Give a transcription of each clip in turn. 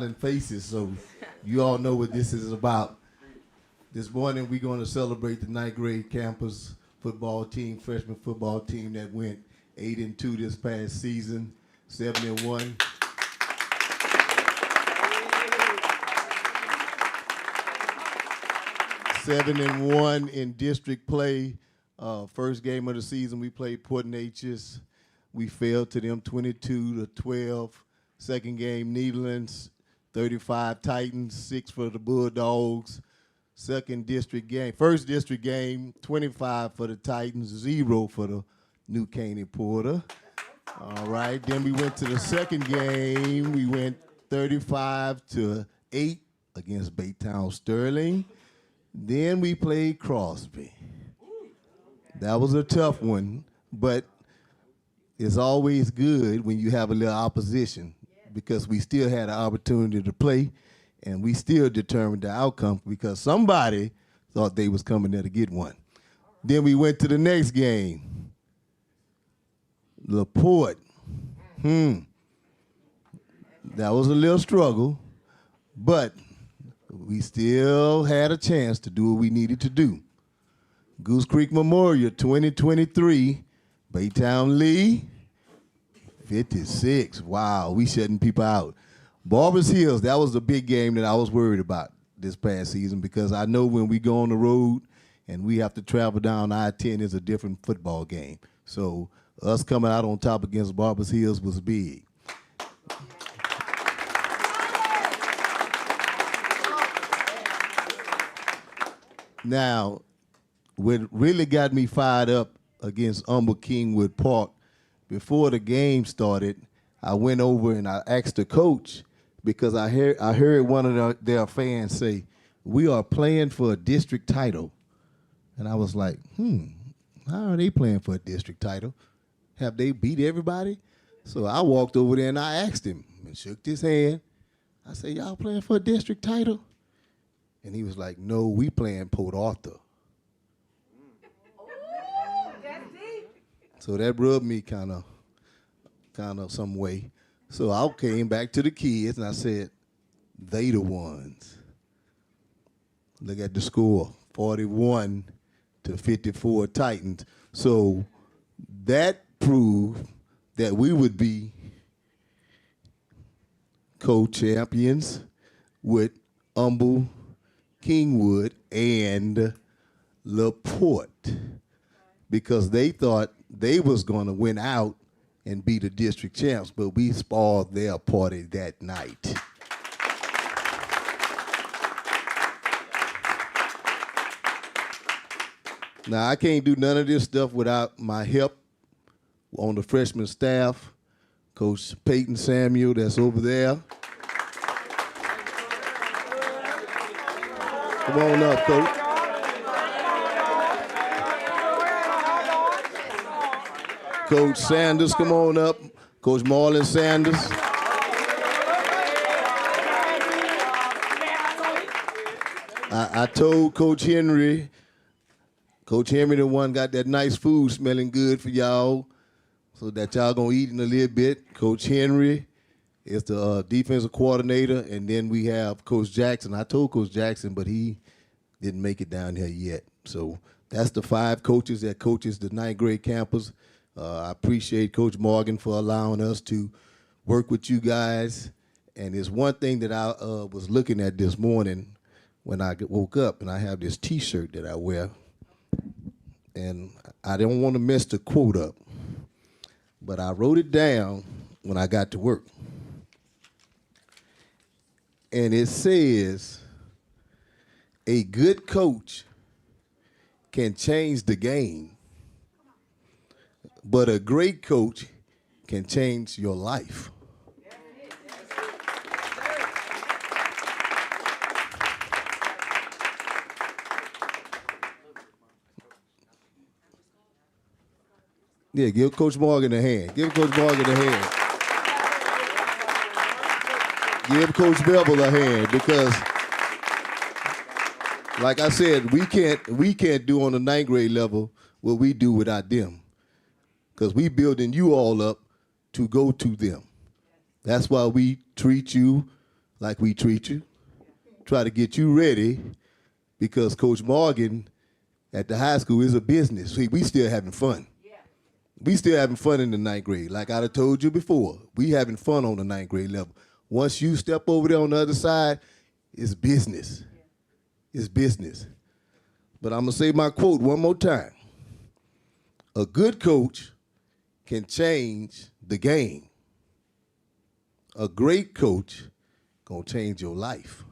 faces, so you all know what this is about. This morning we're going to celebrate the ninth grade campus football team, freshman football team that went 8-2 this past season, 7-1. 7-1 in district play. First game of the season we played Port Neches. We fell to them 22-12. Second game, Nederlands, 35 Titans, 6 for the Bulldogs. Second district game, first district game, 25 for the Titans, 0 for the New Caney Porter. All right, then we went to the second game. We went 35-8 against Baytown Sterling. Then we played Crosby. That was a tough one, but it's always good when you have a little opposition because we still had an opportunity to play, and we still determined the outcome because somebody thought they was coming there to get one. Then we went to the next game. LaPorte. That was a little struggle, but we still had a chance to do what we needed to do. Goose Creek Memorial 2023, Baytown Lee, 56. Wow, we shutting people out. Barbers Hills, that was the big game that I was worried about this past season because I know when we go on the road and we have to travel down I-10, it's a different football game. So us coming out on top against Barbers Hills was big. Now, what really got me fired up against Humble Kingwood Park, before the game started, I went over and I asked the coach because I heard one of their fans say, "We are playing for a district title." And I was like, how are they playing for a district title? Have they beat everybody? So I walked over there and I asked him and shook his hand. I said, "Y'all playing for a district title?" And he was like, "No, we playing Port Arthur." So that rubbed me kind of some way. So I came back to the kids and I said, "They the ones." Look at the score, 41-54 Titans. So that proved that we would be co-champions with Humble, Kingwood, and LaPorte because they thought they was going to win out and be the district champs, but we spoiled their party that night. Now, I can't do none of this stuff without my help on the freshman staff, Coach Peyton Samuel, that's over there. Come on up, Coach. Coach Sanders, come on up. Coach Marlon Sanders. I told Coach Henry the one got that nice food smelling good for y'all so that y'all gonna eat in a little bit. Coach Henry is the defensive coordinator, and then we have Coach Jackson. I told Coach Jackson, but he didn't make it down here yet. So that's the 5 coaches that coaches the ninth grade campus. I appreciate Coach Morgan for allowing us to work with you guys. And there's one thing that I was looking at this morning when I woke up, and I have this T-shirt that I wear. And I don't want to mess the quote up, but I wrote it down when I got to work. And it says, "A good coach can change the game, but a great coach can change your life." Yeah, give Coach Morgan a hand. Give Coach Morgan a hand. Give Coach Bevel a hand because, like I said, we can't do on the ninth grade level what we do without them. Because we building you all up to go to them. That's why we treat you like we treat you, try to get you ready, because Coach Morgan at the high school is a business. See, we still having fun. We still having fun in the ninth grade. Like I told you before, we having fun on the ninth grade level. Once you step over there on the other side, it's business. It's business. But I'm going to say my quote one more time. A good coach can change the game. A great coach gonna change your life.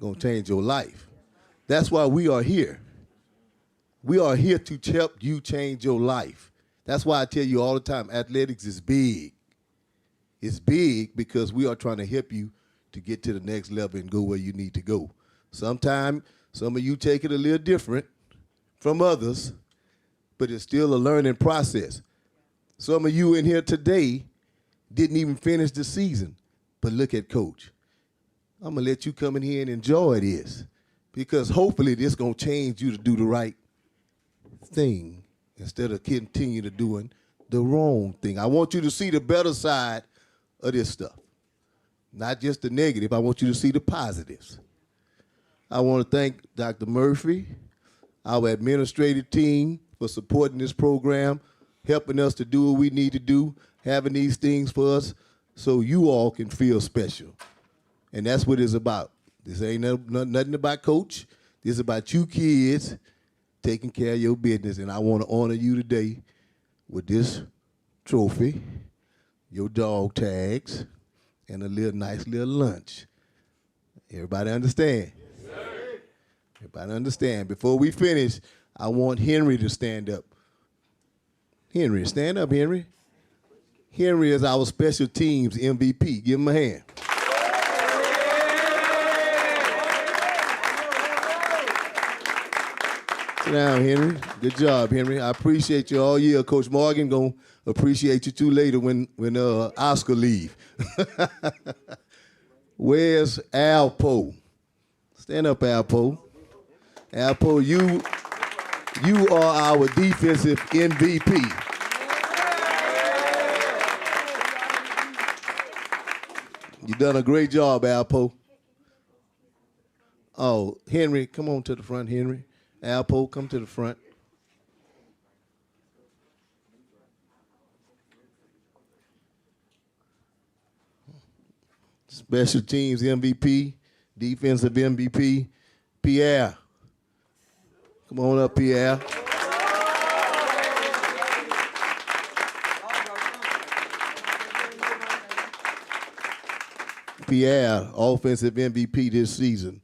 Gonna change your life. That's why we are here. We are here to help you change your life. That's why I tell you all the time, athletics is big. It's big because we are trying to help you to get to the next level and go where you need to go. Sometimes some of you take it a little different from others, but it's still a learning process. Some of you in here today didn't even finish the season, but look at Coach. I'm going to let you come in here and enjoy this, because hopefully this going to change you to do the right thing instead of continue to doing the wrong thing. I want you to see the better side of this stuff, not just the negative. I want you to see the positives. I want to thank Dr. Murphy, our administrative team, for supporting this program, helping us to do what we need to do, having these things for us so you all can feel special. And that's what it's about. This ain't nothing about Coach. This is about you kids taking care of your business. And I want to honor you today with this trophy, your dog tags, and a nice little lunch. Everybody understand? Yes, sir. Everybody understand. Before we finish, I want Henry to stand up. Henry, stand up, Henry. Henry is our special teams MVP. Give him a hand. Sit down, Henry. Good job, Henry. I appreciate you all year. Coach Morgan gonna appreciate you too later when Oscar leave. Where's Alpo? Stand up, Alpo. Alpo, you are our defensive MVP. You done a great job, Alpo. Oh, Henry, come on to the front, Henry. Alpo, come to the front. Special teams MVP, defensive MVP, Pierre. Come on up, Pierre. Pierre, offensive MVP this season.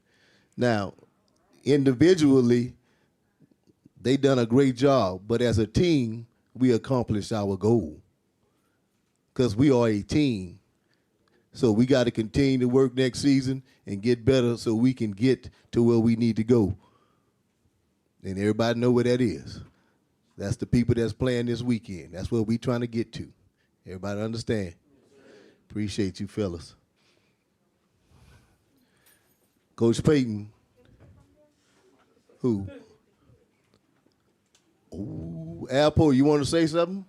Now, individually, they done a great job, but as a team, we accomplished our goal because we are a team. So we got to continue to work next season and get better so we can get to where we need to go. And everybody know where that is. That's the people that's playing this weekend. That's where we trying to get to. Everybody understand? Appreciate you, fellas. Coach Payton. Who? Oh, Alpo, you want to say something?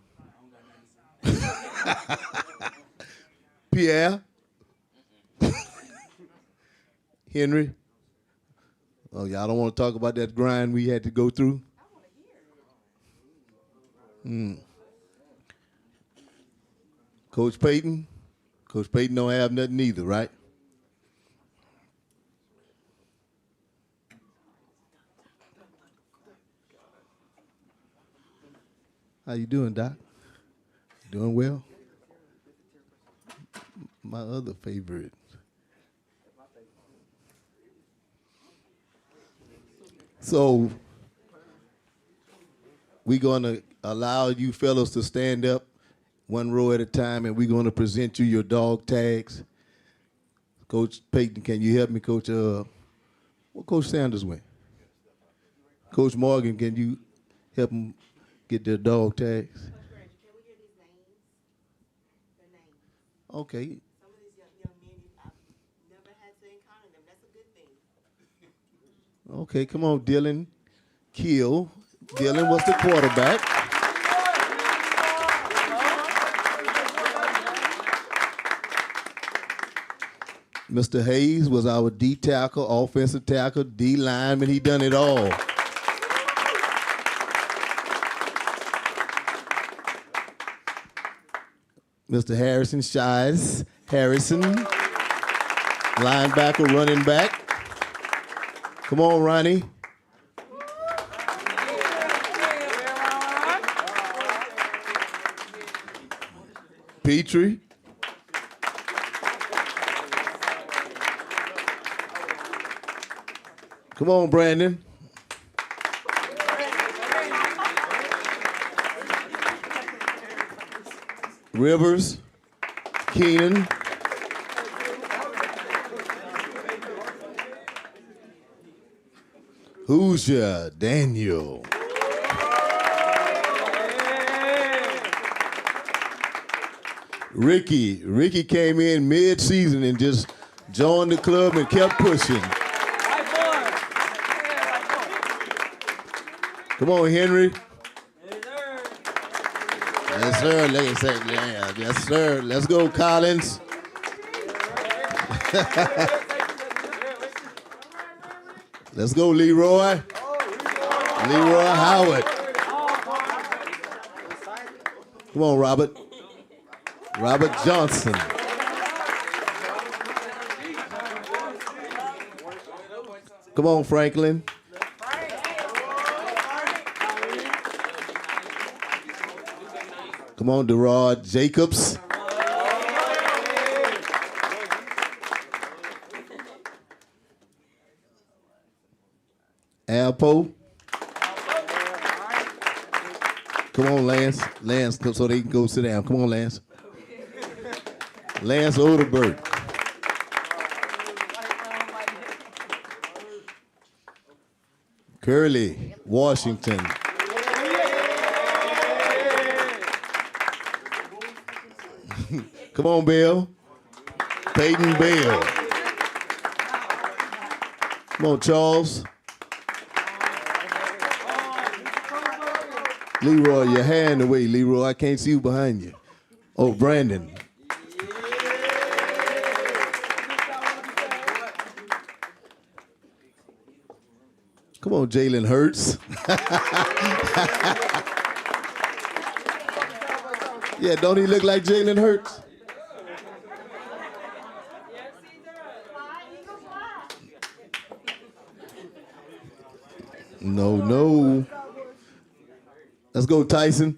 Pierre? Henry? Oh, y'all don't want to talk about that grind we had to go through? Coach Payton? Coach Payton don't have nothing either, right? How you doing, Doc? Doing well? My other favorite. So we're going to allow you fellows to stand up one row at a time, and we're going to present you your dog tags. Coach Payton, can you help me, Coach? What Coach Sanders went? Coach Morgan, can you help him get their dog tags? Can we hear these names? Their names. Okay. Some of these young men, I've never had to encounter them. That's a good thing. Okay, come on, Dylan. Kill. Dylan was the quarterback. Mr. Hayes was our D tackle, offensive tackle, D lineman. He done it all. Mr. Harrison Harrison, linebacker, running back. Come on, Ronnie. Petrie. Come on, Brandon. Rivers, Keenan. Hoosier, Daniel. Ricky came in mid-season and just joined the club and kept pushing. Come on, Henry. Yes, sir. Yes, sir. Let's go, Collins. Let's go, Leroy. Leroy Howard. Come on, Robert. Robert Johnson. Come on, Franklin. Come on, Derard Jacobs. Alpo. Come on, Lance. Lance, so they can go sit down. Come on, Lance. Lance Oderberg. Curly Washington. Come on, Bill. Peyton Bell. Come on, Charles. Leroy, your hand away, Leroy. I can't see you behind you. Oh, Brandon. Come on, Jalen Hurts. Yeah, don't he look like Jalen Hurts? No. Let's go, Tyson.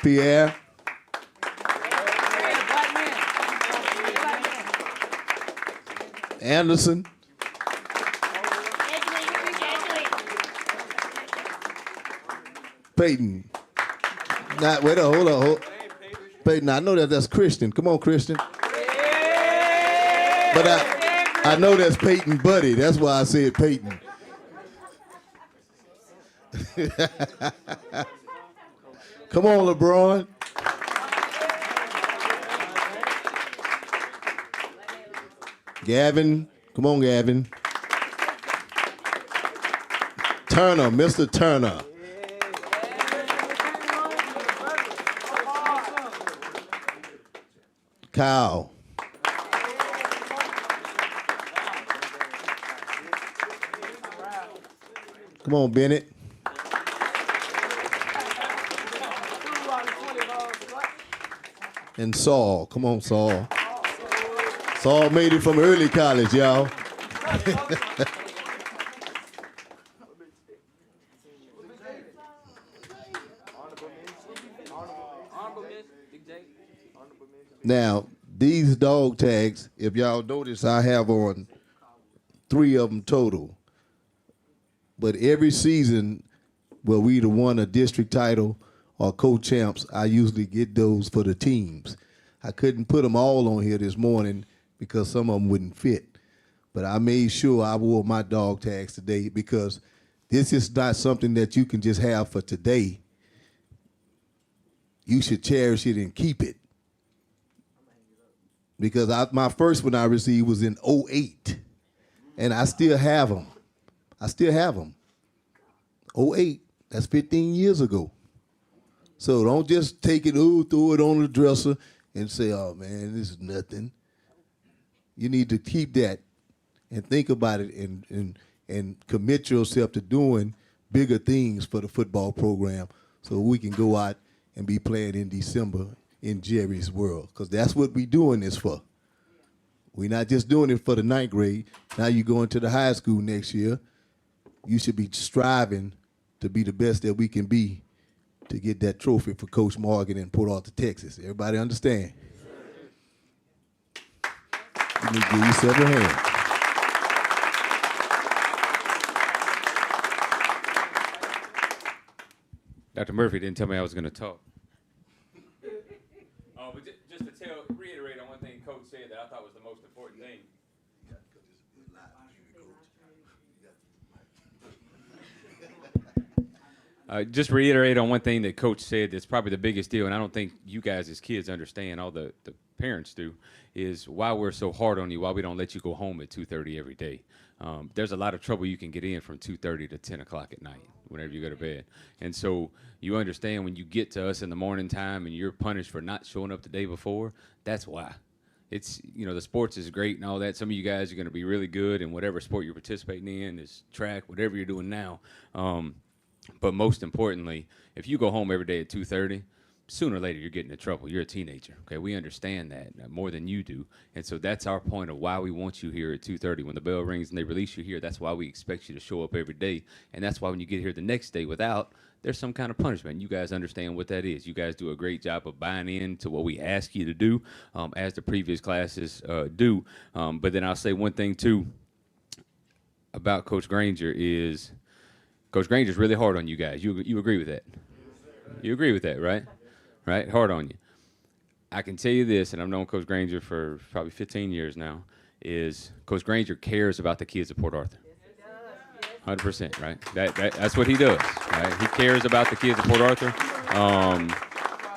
Pierre. Anderson. Peyton. Hold on. Peyton, I know that's Christian. Come on, Christian. But I know that's Peyton Buddy. That's why I said Peyton. Come on, LeBron. Gavin. Come on, Gavin. Turner, Mr. Turner. Kyle. Come on, Bennett. And Saul. Come on, Saul. Saul made it from early college, y'all. Now, these dog tags, if y'all notice, I have on 3 of them total. But every season where we either won a district title or co-champs, I usually get those for the teams. I couldn't put them all on here this morning because some of them wouldn't fit. But I made sure I wore my dog tags today because this is not something that you can just have for today. You should cherish it and keep it. Because my first one I received was in 2008, and I still have them. 2008, that's 15 years ago. So don't just take it, throw it on the dresser and say, oh, man, this is nothing. You need to keep that and think about it and commit yourself to doing bigger things for the football program so we can go out and be playing in December in Jerry's world, because that's what we're doing this for. We're not just doing it for the 9th grade. Now you go into the high school next year. You should be striving to be the best that we can be to get that trophy for Coach Morgan in Port Arthur, Texas. Everybody understand? You need to give yourself a hand. Dr. Murphy didn't tell me I was going to talk. But just to reiterate on one thing Coach said that I thought was the most important thing. Just reiterate on one thing that Coach said that's probably the biggest deal, and I don't think you guys as kids understand, all the parents do, is why we're so hard on you, why we don't let you go home at 2:30 every day. There's a lot of trouble you can get in from 2:30 to 10 o'clock at night whenever you go to bed. And so you understand when you get to us in the morning time and you're punished for not showing up the day before, that's why. It's, the sports is great and all that. Some of you guys are going to be really good in whatever sport you're participating in, is track, whatever you're doing now. But most importantly, if you go home every day at 2:30, sooner or later you're getting in trouble. You're a teenager, okay? We understand that more than you do. And so that's our point of why we want you here at 2:30. When the bell rings and they release you here, that's why we expect you to show up every day. And that's why when you get here the next day without, there's some kind of punishment. You guys understand what that is. You guys do a great job of buying in to what we ask you to do, as the previous classes do. But then I'll say one thing, too, about Coach Granger is Coach Granger's really hard on you guys. You agree with that? You agree with that, right? Right? Hard on you. I can tell you this, and I've known Coach Granger for probably 15 years now, is Coach Granger cares about the kids of Port Arthur. 100%, right? That's what he does, right? He cares about the kids of Port Arthur.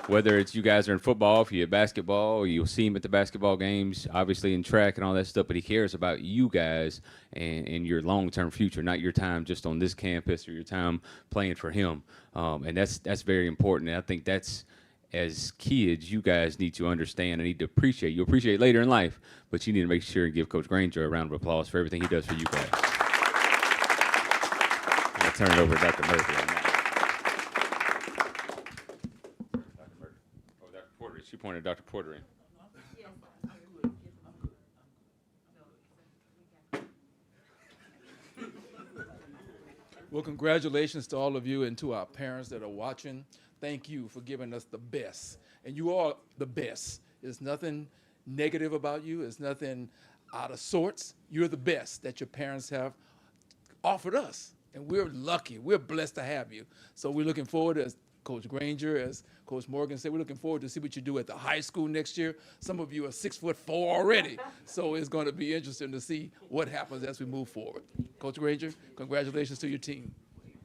Whether it's you guys are in football, if you're at basketball, you'll see him at the basketball games, obviously in track and all that stuff, but he cares about you guys and your long-term future, not your time just on this campus or your time playing for him. And that's very important. And I think that's, as kids, you guys need to understand and need to appreciate. You'll appreciate later in life, but you need to make sure and give Coach Granger a round of applause for everything he does for you guys. I'll turn it over to Dr. Murphy on that. She pointed Dr. Porter in. Well, congratulations to all of you and to our parents that are watching. Thank you for giving us the best. And you are the best. There's nothing negative about you. There's nothing out of sorts. You're the best that your parents have offered us. And we're lucky. We're blessed to have you. So we're looking forward, as Coach Granger, as Coach Morgan said, we're looking forward to see what you do at the high school next year. Some of you are 6'4" already, so it's going to be interesting to see what happens as we move forward. Coach Granger, congratulations to your team.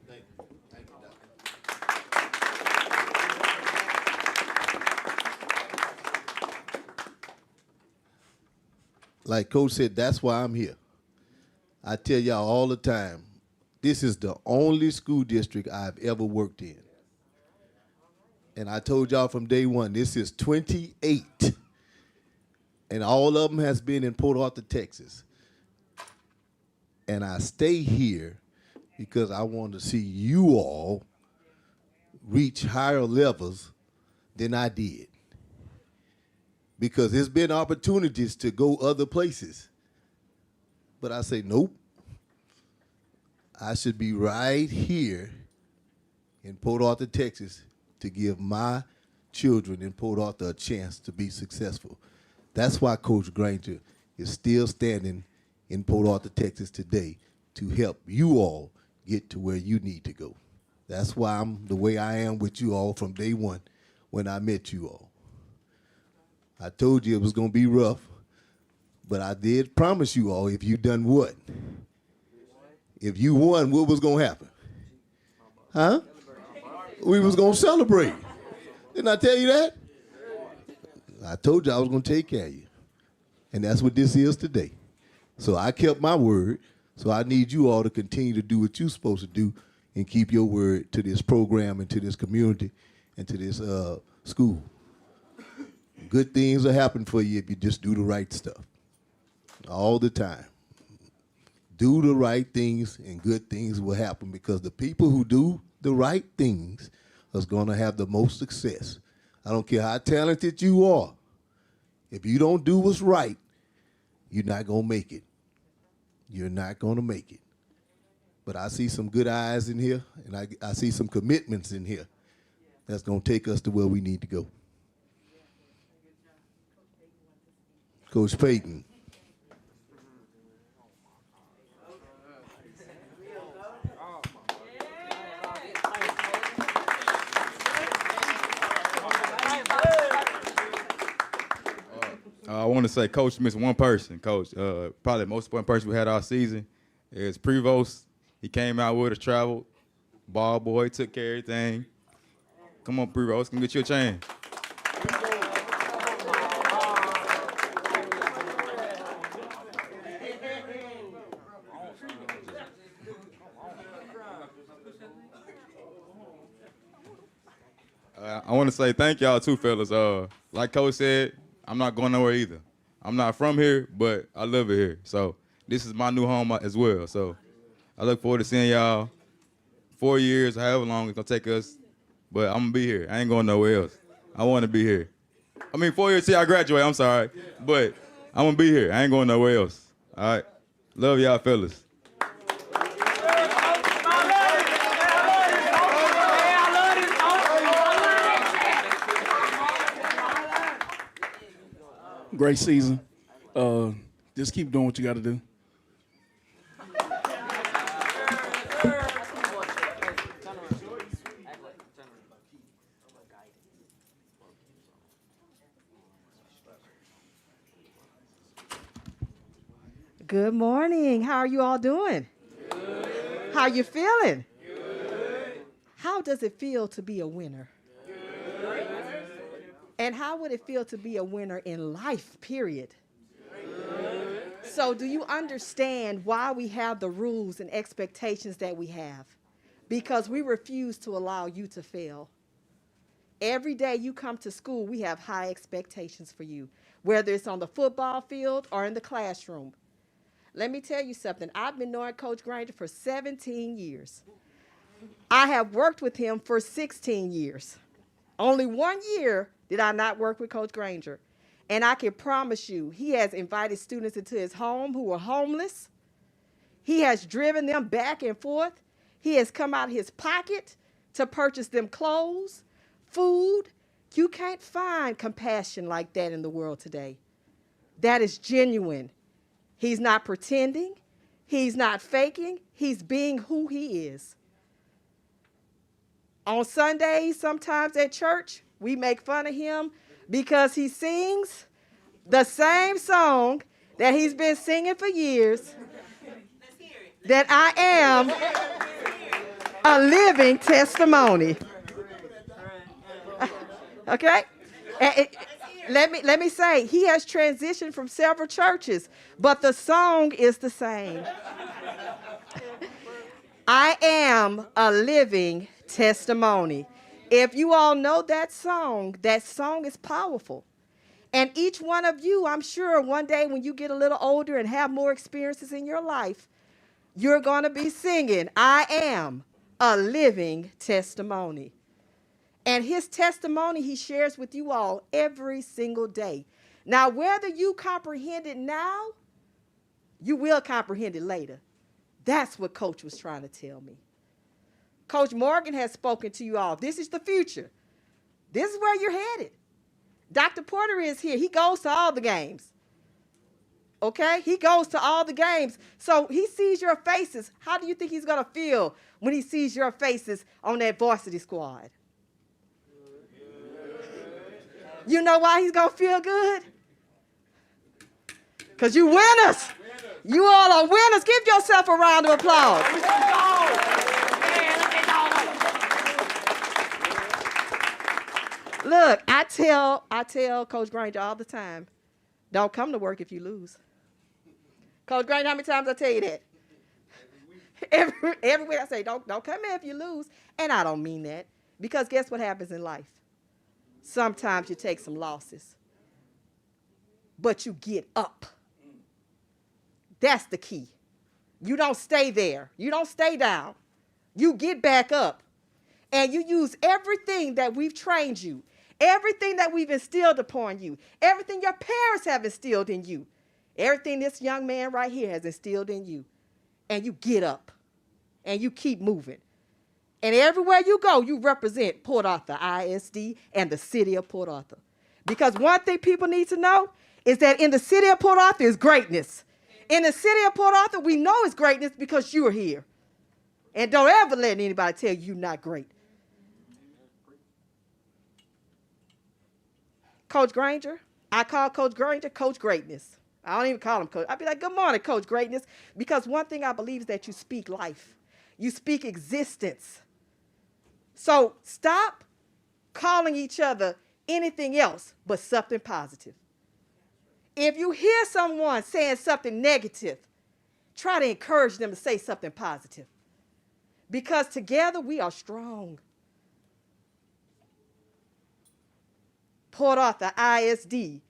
Thank you. Thank you, Doctor. Like Coach said, that's why I'm here. I tell y'all all the time, this is the only school district I've ever worked in. And I told y'all from day one, this is 28. And all of them has been in Port Arthur, Texas. And I stay here because I want to see you all reach higher levels than I did. Because there's been opportunities to go other places. But I say, nope. I should be right here in Port Arthur, Texas, to give my children in Port Arthur a chance to be successful. That's why Coach Granger is still standing in Port Arthur, Texas today to help you all get to where you need to go. That's why I'm the way I am with you all from day one when I met you all. I told you it was going to be rough, but I did promise you all if you done what? If you won, what was going to happen? Huh? We was going to celebrate. Didn't I tell you that? I told you I was going to take care of you. And that's what this is today. So I kept my word. So I need you all to continue to do what you're supposed to do and keep your word to this program and to this community into this school. Good things will happen for you if you just do the right stuff all the time. Do the right things and good things will happen, because the people who do the right things is going to have the most success. I don't care how talented you are. If you don't do what's right, you're not going to make it. You're not going to make it. But I see some good eyes in here, and I see some commitments in here that's going to take us to where we need to go. Coach Payton. I want to say Coach missed one person, Coach. Probably the most important person we had all season is Prevost. He came out with us, traveled, ball boy, took care of everything. Come on, Prevost, come get you a chain. I want to say thank y'all too, fellas. Like Coach said, I'm not going nowhere either. I'm not from here, but I live it here. So this is my new home as well. So I look forward to seeing y'all 4 years, however long it's gonna take us. But I'm gonna be here. I ain't going nowhere else. I want to be here. I mean, 4 years till I graduate. I'm sorry, but I'm gonna be here. I ain't going nowhere else. All right. Love y'all, fellas. Great season. Just keep doing what you got to do. Good morning. How are you all doing? Good. How you feeling? Good. How does it feel to be a winner? Good. And how would it feel to be a winner in life, period? Good. So do you understand why we have the rules and expectations that we have? Because we refuse to allow you to fail. Every day you come to school, we have high expectations for you, whether it's on the football field or in the classroom. Let me tell you something. I've been knowing Coach Granger for 17 years. I have worked with him for 16 years. Only 1 year did I not work with Coach Granger. And I can promise you, he has invited students into his home who were homeless. He has driven them back and forth. He has come out of his pocket to purchase them clothes, food. You can't find compassion like that in the world today. That is genuine. He's not pretending. He's not faking. He's being who he is. On Sundays, sometimes at church, we make fun of him because he sings the same song that he's been singing for years, that I am a living testimony. Okay? Let me say, he has transitioned from several churches, but the song is the same. I am a living testimony. If you all know that song is powerful. And each one of you, I'm sure one day when you get a little older and have more experiences in your life, you're going to be singing, I am a living testimony. And his testimony he shares with you all every single day. Now, whether you comprehend it now, you will comprehend it later. That's what Coach was trying to tell me. Coach Morgan has spoken to you all. This is the future. This is where you're headed. Dr. Porter is here. He goes to all the games. Okay? He goes to all the games. So he sees your faces. How do you think he's going to feel when he sees your faces on that varsity squad? You know why he's going to feel good? Because you winners. You all are winners. Give yourself a round of applause. Look, I tell Coach Granger all the time, don't come to work if you lose. Coach Granger, how many times I tell you that? Every week I say, don't come in if you lose. And I don't mean that. Because guess what happens in life? Sometimes you take some losses, but you get up. That's the key. You don't stay there. You don't stay down. You get back up. And you use everything that we've trained you, everything that we've instilled upon you, everything your parents have instilled in you, everything this young man right here has instilled in you. And you get up. And you keep moving. And everywhere you go, you represent Port Arthur ISD and the city of Port Arthur. Because one thing people need to know is that in the city of Port Arthur is greatness. In the city of Port Arthur, we know it's greatness because you're here. And don't ever let anybody tell you you're not great. Coach Granger, I call Coach Granger Coach Greatness. I don't even call him Coach. I'd be like, good morning, Coach Greatness. Because one thing I believe is that you speak life. You speak existence. So stop calling each other anything else but something positive. If you hear someone saying something negative, try to encourage them to say something positive. Because together we are strong. Port Arthur ISD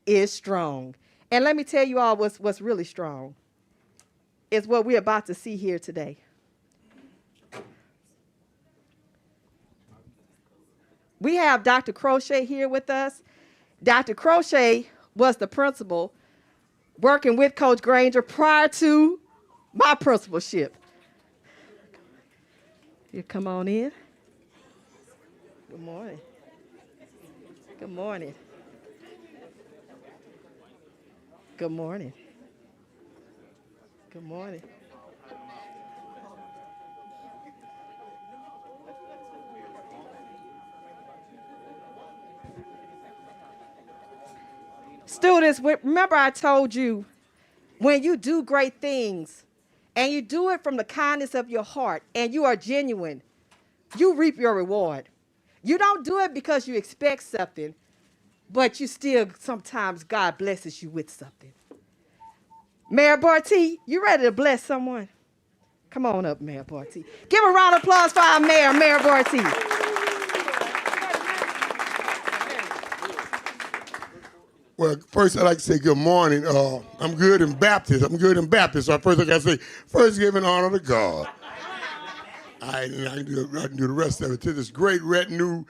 is strong. And let me tell you all what's really strong is what we're about to see here today. We have Dr. Crochet here with us. Dr. Crochet was the principal working with Coach Granger prior to my principalship. You come on in. Good morning. Good morning. Good morning. Good morning. Students, remember I told you, when you do great things and you do it from the kindness of your heart and you are genuine, you reap your reward. You don't do it because you expect something, but you still, sometimes God blesses you with something. Mayor Barty, you ready to bless someone? Come on up, Mayor Barty. Give a round of applause for our mayor, Mayor Barty. Well, first I'd like to say good morning. I'm good in Baptist. So first I got to say, first giving honor to God. I can do the rest of it. To this great retinue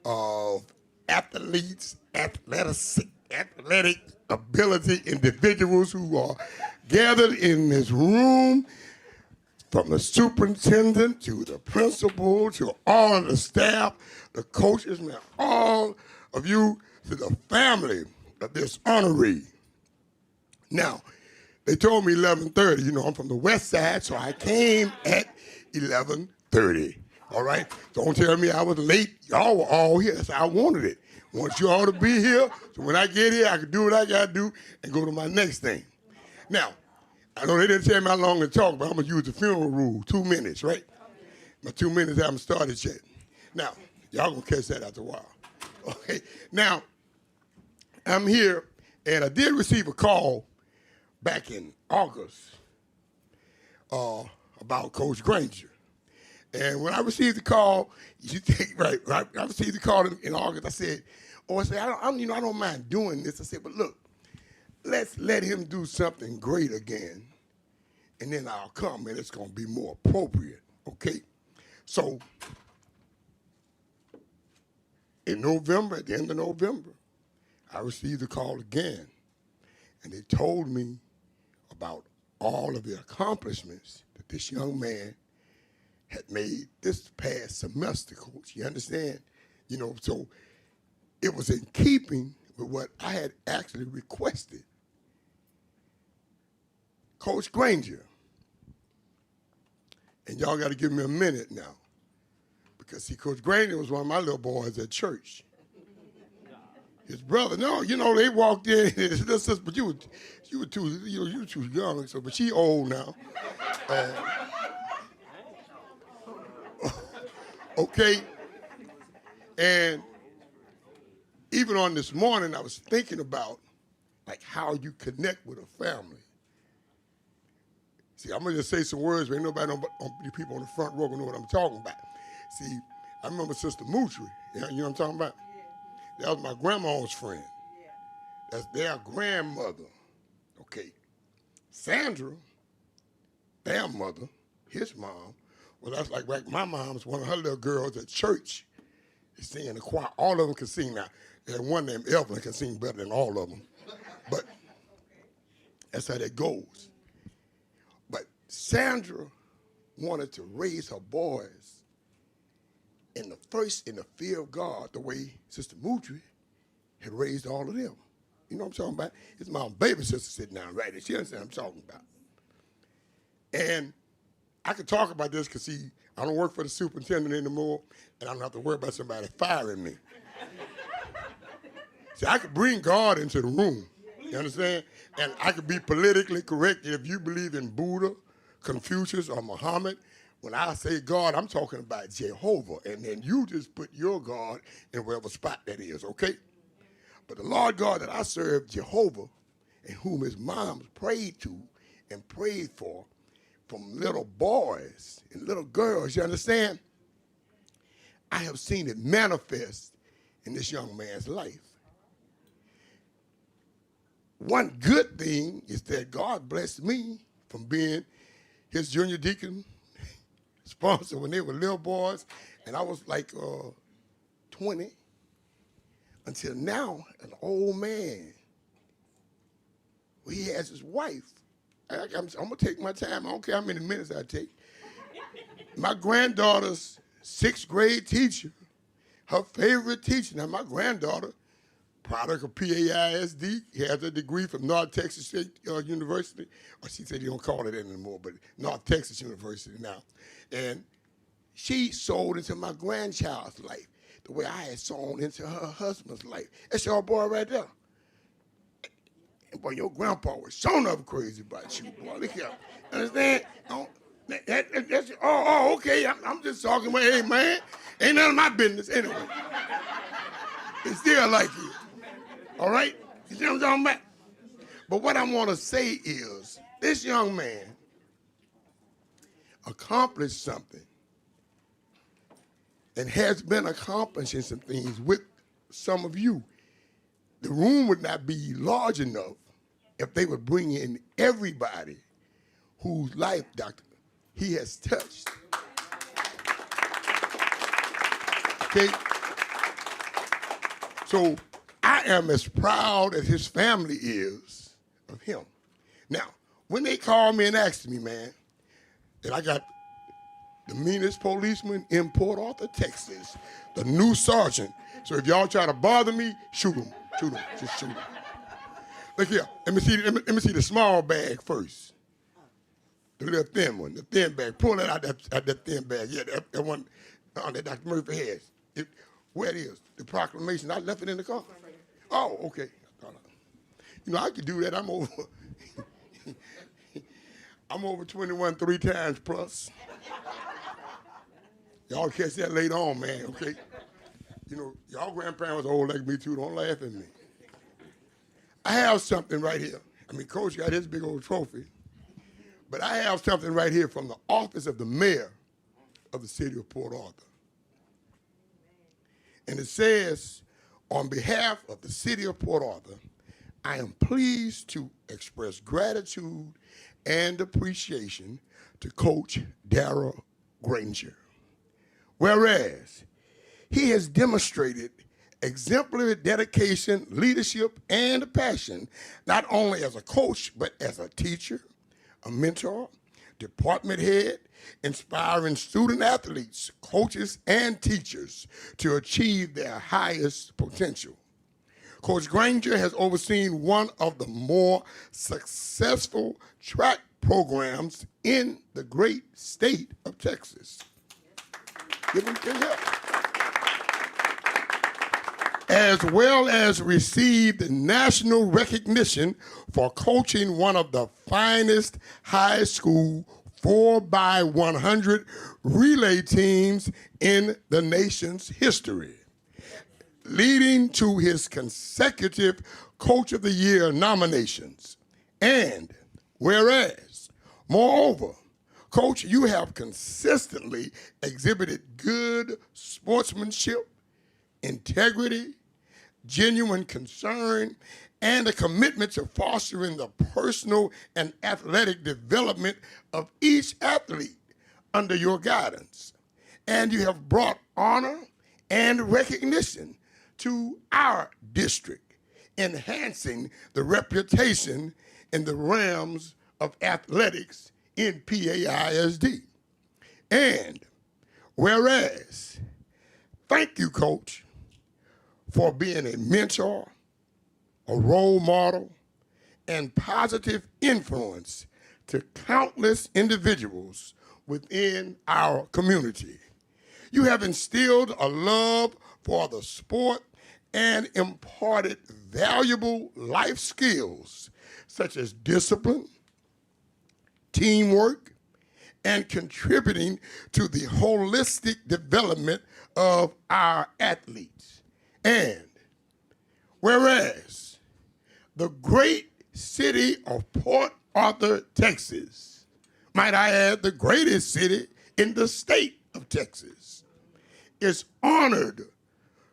of athletes, athletic ability individuals who are gathered in this room, from the superintendent to the principal to all of the staff, the coaches, man, all of you, to the family of this honoree. Now, they told me 11:30. You know, I'm from the west side, so I came at 11:30. All right? Don't tell me I was late. Y'all were all here. That's how I wanted it. I want you all to be here, so when I get here, I can do what I got to do and go to my next thing. Now, I know they didn't tell me how long to talk, but I'm going to use the funeral rule, 2 minutes, right? My 2 minutes haven't started yet. Now, y'all going to catch that after a while. Okay? Now, I'm here, and I did receive a call back in August about Coach Granger. And when I received the call, you think, right, I received the call in August. I said, I don't mind doing this. I said, but look, let's let him do something great again, and then I'll come, and it's going to be more appropriate, okay? So in November, at the end of November, I received a call again, and they told me about all of the accomplishments that this young man had made this past semester, Coach. You understand? You know, so it was in keeping with what I had actually requested. Coach Granger, and y'all got to give me a minute now, because see, Coach Granger was one of my little boys at church. His brother, no, you know, they walked in, but you were too young, so, but she old now. Okay, and even on this morning, I was thinking about like how you connect with a family. See, I'm gonna just say some words, but ain't nobody, you people on the front row gonna know what I'm talking about. See, I remember Sister Moutry. You know what I'm talking about? That was my grandma's friend. That's their grandmother. Okay. Sandra, their mother, his mom, well, that's like my mom's one of her little girls at church. They sing in the choir. All of them can sing now. There's one named Evelyn can sing better than all of them. But that's how that goes. But Sandra wanted to raise her boys in the fear of God, the way Sister Moutry had raised all of them. You know what I'm talking about? It's my baby sister sitting down right there. She understands what I'm talking about. And I could talk about this because, see, I don't work for the superintendent anymore, and I don't have to worry about somebody firing me. See, I could bring God into the room, you understand? And I could be politically correct if you believe in Buddha, Confucius, or Muhammad. When I say God, I'm talking about Jehovah, and then you just put your God in whatever spot that is, okay? But the Lord God that I serve, Jehovah, and whom his moms prayed to and prayed for, from little boys and little girls, you understand? I have seen it manifest in this young man's life. One good thing is that God blessed me from being his junior deacon sponsor when they were little boys, and I was like 20, until now, an old man. Well, he has his wife. I'm going to take my time. I don't care how many minutes I take. My granddaughter's 6th grade teacher, her favorite teacher. Now, my granddaughter, product of PAISD, has a degree from North Texas State University. Or she said you don't call it that anymore, but North Texas University now. And she sold into my grandchild's life the way I had sown into her husband's life. That's your boy right there. And boy, your grandpa was sure enough crazy about you, boy. Look here. Understand? Okay. I'm just talking about, hey, man, ain't none of my business anyway. It's still like you. All right? You see what I'm talking about? But what I want to say is, this young man accomplished something and has been accomplishing some things with some of you. The room would not be large enough if they would bring in everybody whose life, Doctor, he has touched. Okay? So I am as proud as his family is of him. Now, when they called me and asked me, man, that I got the meanest policeman in Port Arthur, Texas, the new sergeant. So if y'all try to bother me, shoot him, just shoot him. Look here, let me see the small bag first. The little thin one, the thin bag. Pull that out that thin bag. Yeah, that one that Dr. Murphy has. Where it is, the proclamation. I left it in the car. Oh, okay. You know, I could do that. I'm over 21 3 times plus. Y'all catch that later on, man, okay? You know, y'all grandparents are old like me too. Don't laugh at me. I have something right here. I mean, Coach got his big old trophy. But I have something right here from the office of the mayor of the city of Port Arthur. And it says, on behalf of the city of Port Arthur, I am pleased to express gratitude and appreciation to Coach Darrell Granger. Whereas he has demonstrated exemplary dedication, leadership, and passion, not only as a coach, but as a teacher, a mentor, department head, inspiring student athletes, coaches, and teachers to achieve their highest potential. Coach Granger has overseen one of the more successful track programs in the great state of Texas. Give him help. As well as received national recognition for coaching one of the finest high school 4x100 relay teams in the nation's history, leading to his consecutive Coach of the Year nominations. And whereas, moreover, Coach, you have consistently exhibited good sportsmanship, integrity, genuine concern, and a commitment to fostering the personal and athletic development of each athlete under your guidance. And you have brought honor and recognition to our district, enhancing the reputation in the realms of athletics in PAISD. And whereas, thank you, Coach, for being a mentor, a role model, and positive influence to countless individuals within our community. You have instilled a love for the sport and imparted valuable life skills such as discipline, teamwork, and contributing to the holistic development of our athletes. And whereas the great city of Port Arthur, Texas, might I add, the greatest city in the state of Texas, is honored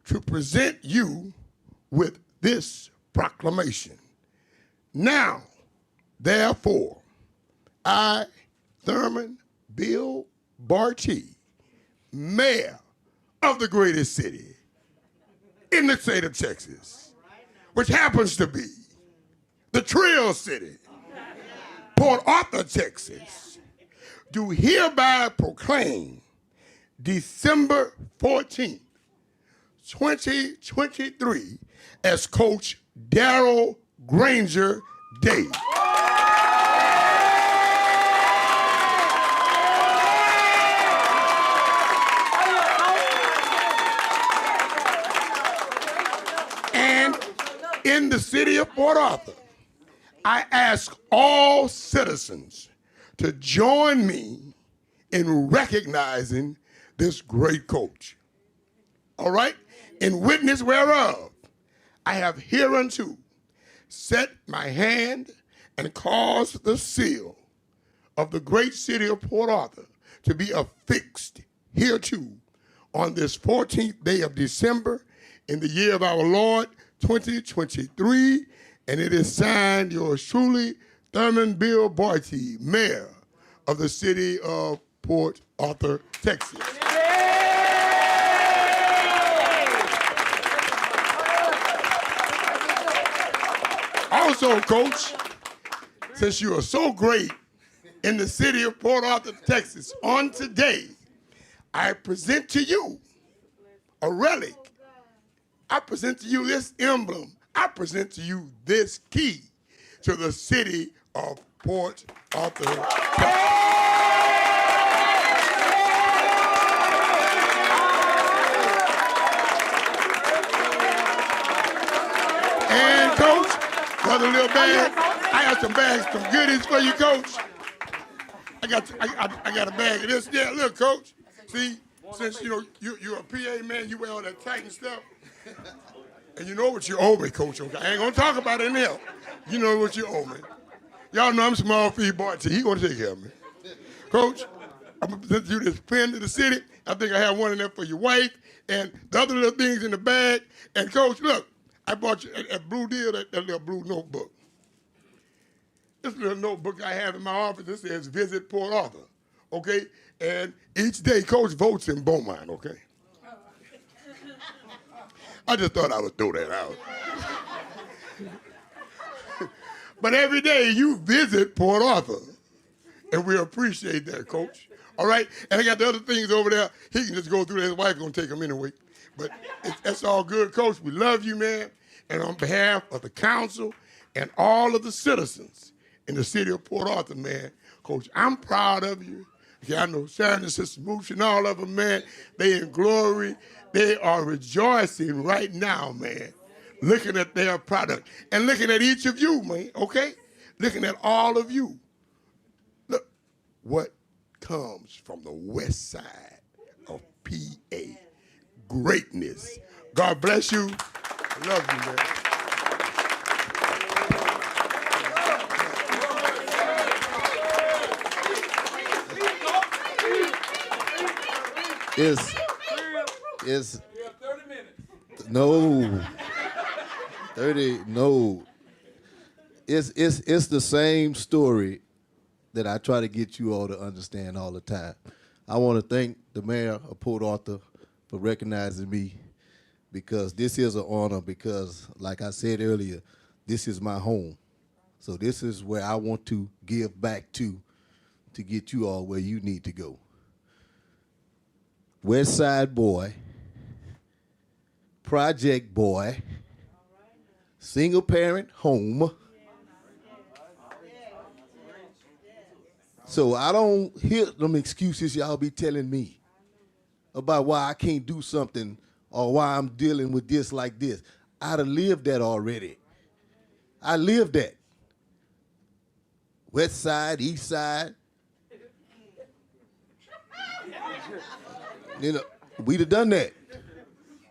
to present you with this proclamation. Now, therefore, I, Thurman Bill Barty, mayor of the greatest city in the state of Texas, which happens to be the Trill City, Port Arthur, Texas, do hereby proclaim December 14th, 2023 as Coach Darrell Granger Day. And in the city of Port Arthur, I ask all citizens to join me in recognizing this great coach. All right? In witness whereof, I have hereunto set my hand and caused the seal of the great city of Port Arthur to be affixed hereto on this 14th day of December in the year of our Lord, 2023, and it is signed, yours truly, Thurman Bill Barty, mayor of the city of Port Arthur, Texas. Also, Coach, since you are so great in the city of Port Arthur, Texas, on today, I present to you a relic. I present to you this emblem. I present to you this key to the city of Port Arthur, Texas. And Coach, another little bag. I got some bags, some goodies for you, Coach. I got a bag of this. Yeah, look, Coach. See, since you're a PA man, you wear all that tight and stuff. And you know what you owe me, Coach. Okay? I ain't gonna talk about it in here. You know what you owe me. Y'all know I'm small feed Barty. He gonna take care of me. Coach, I'm gonna present you this pen to the city. I think I have one in there for your wife and the other little things in the bag. And Coach, look, I bought you at Blue Deal, that little blue notebook. This little notebook I have in my office, it says Visit Port Arthur, okay? And each day, Coach votes in Beaumont, okay? I just thought I would throw that out. But every day you visit Port Arthur, and we appreciate that, Coach. All right? And I got the other things over there. He can just go through that. His wife gonna take them anyway. But that's all good, Coach. We love you, man. And on behalf of the council and all of the citizens in the city of Port Arthur, man, Coach, I'm proud of you. Yeah, I know Sharon and Sister Mooch and all of them, man, they in glory. They are rejoicing right now, man, looking at their product and looking at each of you, man, okay? Looking at all of you. Look what comes from the west side of PA. Greatness. God bless you. I love you, man. It's, it's, You have 30 minutes. no, 30, no. It's the same story that I try to get you all to understand all the time. I want to thank the mayor of Port Arthur for recognizing me, because this is an honor, because like I said earlier, this is my home. So this is where I want to give back to get you all where you need to go. West Side boy, project boy, single parent home. So I don't hear them excuses y'all be telling me about why I can't do something or why I'm dealing with this like this. I done lived that already. I lived that. West side, east side. You know, we'd have done that.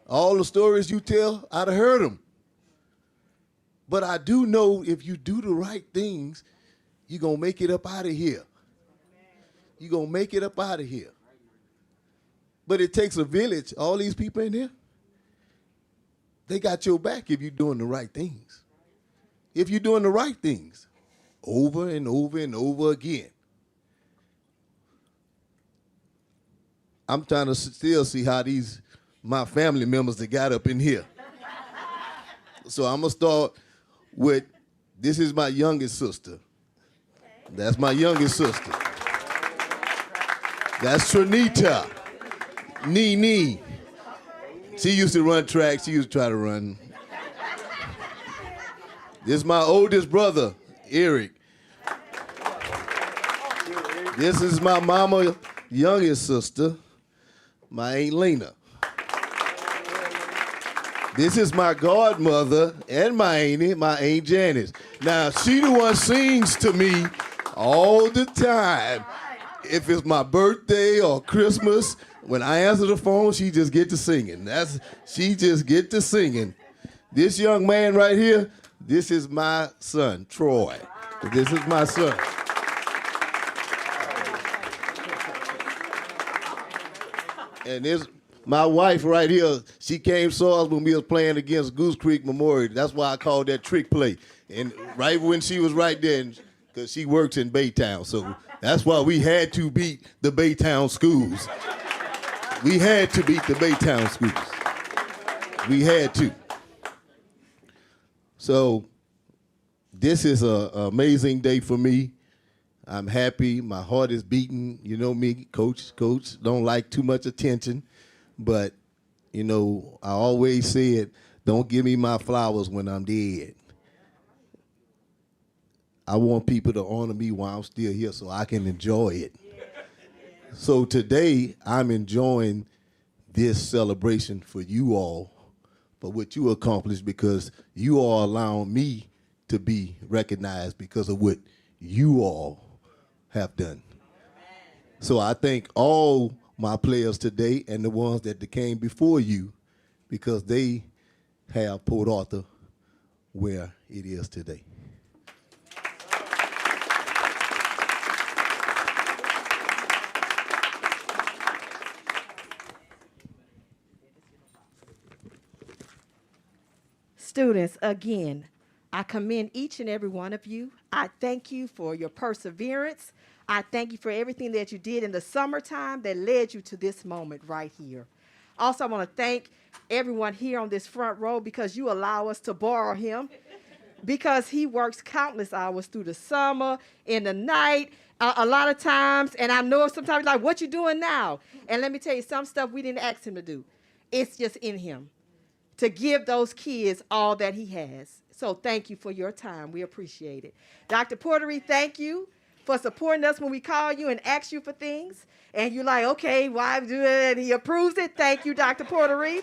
All the stories you tell, I'd have heard them. But I do know if you do the right things, you're going to make it up out of here. You're going to make it up out of here. But it takes a village. All these people in here, they got your back if you're doing the right things. If you're doing the right things over and over and over again. I'm trying to still see how my family members that got up in here. So I'm going to start with, this is my youngest sister. That's my youngest sister. That's Trinita. Nene. She used to run track. She used to try to run. This is my oldest brother, Eric. This is my mama, youngest sister, my Aunt Lena. This is my godmother and my auntie, my Aunt Janice. Now, she the one sings to me all the time. If it's my birthday or Christmas, when I answer the phone, she just get to singing. She just get to singing. This young man right here, this is my son, Troy. This is my son. And this, my wife right here, she came saw us when we was playing against Goose Creek Memorial. That's why I called that trick play. And right when she was right there, because she works in Baytown, so that's why we had to beat the Baytown schools. We had to beat the Baytown schools. We had to. So this is an amazing day for me. I'm happy. My heart is beating. You know me, coach don't like too much attention. But, you know, I always said, don't give me my flowers when I'm dead. I want people to honor me while I'm still here so I can enjoy it. So today, I'm enjoying this celebration for you all, for what you accomplished, because you all allowing me to be recognized because of what you all have done. So I thank all my players today and the ones that came before you, because they have Port Arthur where it is today. Students, again, I commend each and every one of you. I thank you for your perseverance. I thank you for everything that you did in the summertime that led you to this moment right here. Also, I want to thank everyone here on this front row, because you allow us to borrow him, because he works countless hours through the summer, in the night, a lot of times. And I know sometimes like, what you doing now? And let me tell you, some stuff we didn't ask him to do. It's just in him to give those kids all that he has. So thank you for your time. We appreciate it. Dr. Portery, thank you for supporting us when we call you and ask you for things. And you're like, okay, why do it? And he approves it. Thank you, Dr. Portery.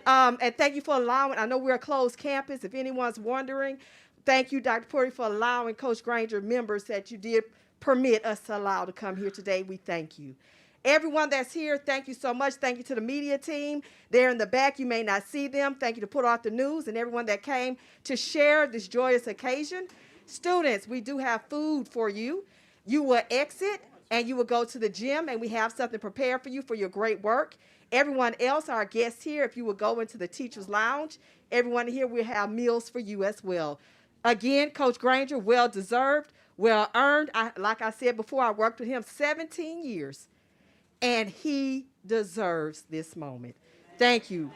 And thank you for allowing, I know we're a closed campus, if anyone's wondering. Thank you, Dr. Portery, for allowing Coach Granger members that you did permit us to allow to come here today. We thank you. Everyone that's here, thank you so much. Thank you to the media team. They're in the back. You may not see them. Thank you to Port Arthur News and everyone that came to share this joyous occasion. Students, we do have food for you. You will exit and you will go to the gym, and we have something prepared for you for your great work. Everyone else, our guests here, if you will go into the teacher's lounge, everyone here will have meals for you as well. Again, Coach Granger, well deserved, well earned. Like I said before, I worked with him 17 years, and he deserves this moment. Thank you.